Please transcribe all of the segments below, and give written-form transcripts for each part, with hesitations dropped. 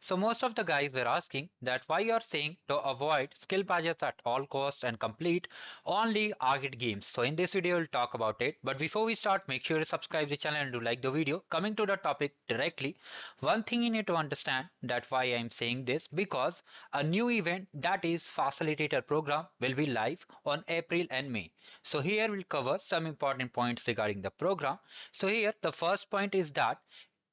So most of the guys were asking that why you are saying to avoid skill badges at all costs and complete only arcade games. So in this video we'll talk about it. But before we start, make sure you subscribe the channel and do like the video. Coming to the topic directly, one thing you need to understand that why I'm saying this, because a new event, that is Facilitator program, will be live on April and May. So here we'll cover some important points regarding the program. So here the first point is that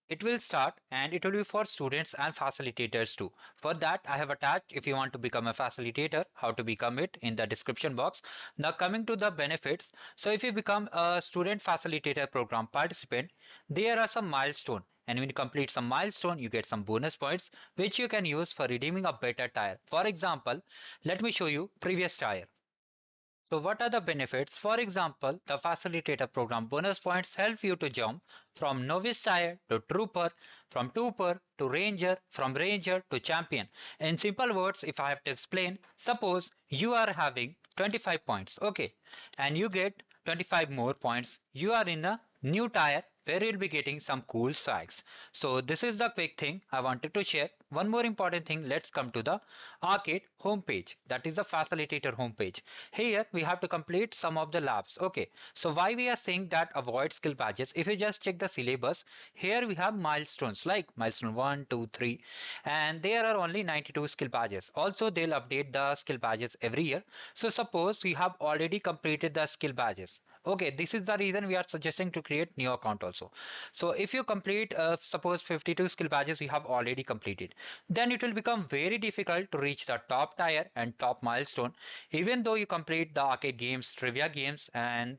it will start and it will be for students and facilitators too. For that, I have attached, if you want to become a facilitator, how to become it in the description box. Now coming to the benefits. So if you become a student facilitator program participant, there are some milestone. And when you complete some milestone, you get some bonus points, which you can use for redeeming a better tire. For example, let me show you previous tire. So what are the benefits? For example, the facilitator program bonus points help you to jump from novice tier to trooper, from trooper to ranger, from ranger to champion. In simple words, if I have to explain, suppose you are having 25 points, okay, and you get 25 more points. You are in a new tier where you'll be getting some cool swags. So this is the quick thing I wanted to share. One more important thing, let's come to the arcade homepage. That is the facilitator homepage. Here we have to complete some of the labs. Okay, so why we are saying that avoid skill badges? If you just check the syllabus, here we have milestones like milestone 1, 2, 3, and there are only 92 skill badges. Also, they'll update the skill badges every year. So suppose we have already completed the skill badges. Okay, this is the reason we are suggesting to create new account also. So if you complete suppose 52 skill badges you have already completed, then it will become very difficult to reach the top tier and top milestone, even though you complete the arcade games, trivia games, and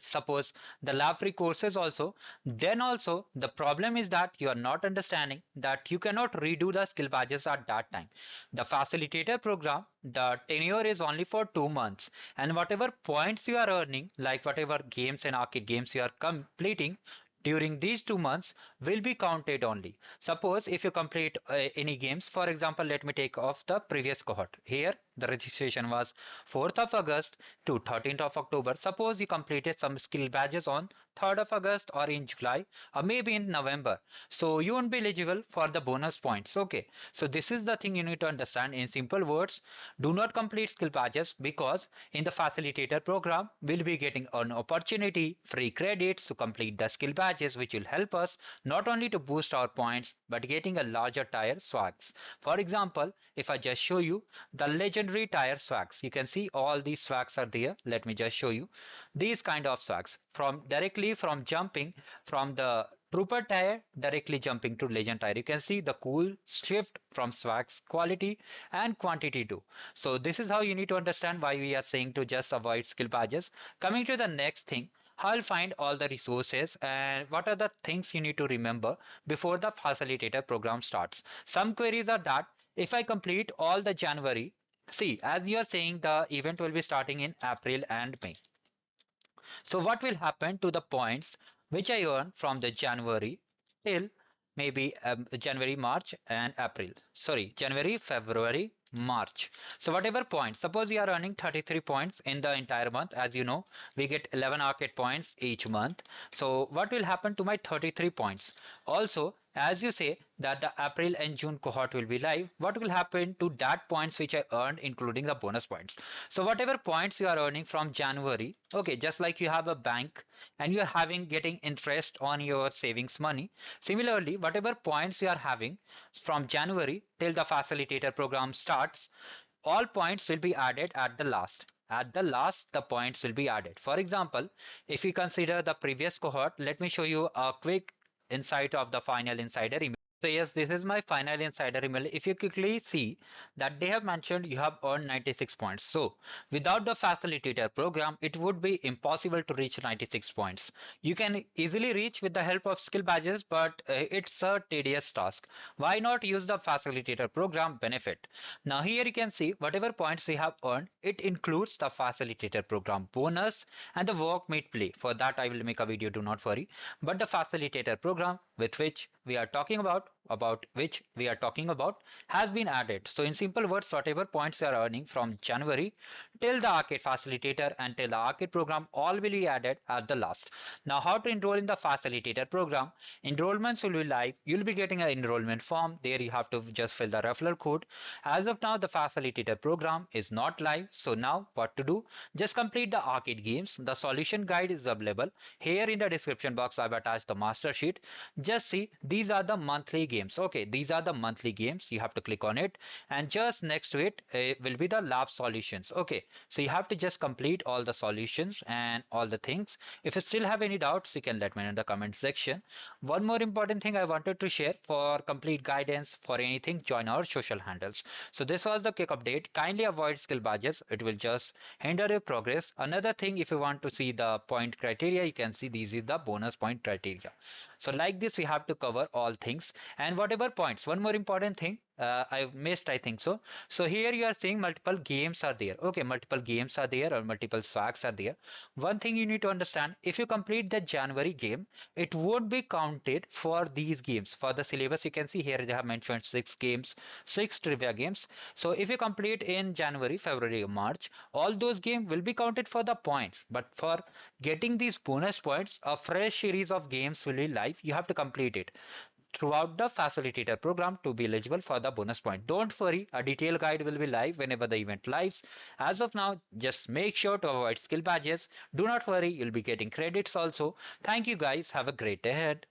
suppose the lab free courses also. Then also the problem is that you are not understanding that you cannot redo the skill badges at that time. The facilitator program, the tenure is only for 2 months, and whatever points you are earning, like whatever games and arcade games you are completing during these 2 months, will be counted only. Suppose if you complete any games, for example, let me take off the previous cohort. Here the registration was 4th of August to 13th of October. Suppose you completed some skill badges on 3rd of August or in July or maybe in November. So you won't be eligible for the bonus points. Okay. So this is the thing you need to understand in simple words. Do not complete skill badges, because in the facilitator program, we'll be getting an opportunity, free credits to complete the skill badges, which will help us not only to boost our points, but getting a larger tire swags. For example, if I just show you the legendary tire swags, you can see all these swags are there. Let me just show you these kind of swags from directly from jumping from the trooper tire directly jumping to legend tire. You can see the cool shift from swags quality and quantity too. So this is how you need to understand why we are saying to just avoid skill badges. Coming to the next thing, how you'll find all the resources and what are the things you need to remember before the facilitator program starts. Some queries are that if I complete all the January, see, as you are saying, the event will be starting in April and May. So what will happen to the points which I earn from the January till maybe January, March and April. Sorry, January, February, March. So whatever points, suppose you are earning 33 points in the entire month. As you know, we get 11 arcade points each month. So what will happen to my 33 points? Also, as you say that the April and June cohort will be live, what will happen to that points which I earned including the bonus points? So whatever points you are earning from January, okay, just like you have a bank and you are having getting interest on your savings money. Similarly, whatever points you are having from January till the facilitator program starts, all points will be added at the last. At the last, the points will be added. For example, if you consider the previous cohort, let me show you a quick insight of the final insider email. So yes, this is my final insider email. If you quickly see that they have mentioned you have earned 96 points. So without the facilitator program, it would be impossible to reach 96 points. You can easily reach with the help of skill badges, but it's a tedious task. Why not use the facilitator program benefit? Now here you can see whatever points we have earned, it includes the facilitator program bonus and the work meet play. For that I will make a video, do not worry. But the facilitator program with which we are talking about about which we are talking about has been added. So in simple words, whatever points you are earning from January till the arcade facilitator and till the arcade program all will be added at the last. Now how to enroll in the facilitator program? Enrollments will be live. You'll be getting an enrollment form. There you have to just fill the referral code. As of now, the facilitator program is not live. So now what to do? Just complete the arcade games. The solution guide is available. Here in the description box, I've attached the master sheet. Just see, these are the monthly games. Okay, these are the monthly games. You have to click on it, and just next to it will be the lab solutions. Okay, so you have to just complete all the solutions and all the things. If you still have any doubts, you can let me know in the comment section. One more important thing I wanted to share: for complete guidance for anything, join our social handles. So this was the quick update. Kindly avoid skill badges. It will just hinder your progress. Another thing, if you want to see the point criteria, you can see this is the bonus point criteria. So like this, we have to cover all things and whatever points. One more important thing I missed, I think so. So here you are seeing multiple games are there. Okay, multiple games are there or multiple swags are there. One thing you need to understand: if you complete the January game, it would be counted for these games. For the syllabus, you can see here they have mentioned 6 games, 6 trivia games. So if you complete in January, February, or March, all those games will be counted for the points. But for getting these bonus points, a fresh series of games will be live. You have to complete it throughout the facilitator program to be eligible for the bonus point. Don't worry, a detailed guide will be live whenever the event lives. As of now, just make sure to avoid skill badges. Do not worry, you'll be getting credits also. Thank you guys. Have a great day ahead.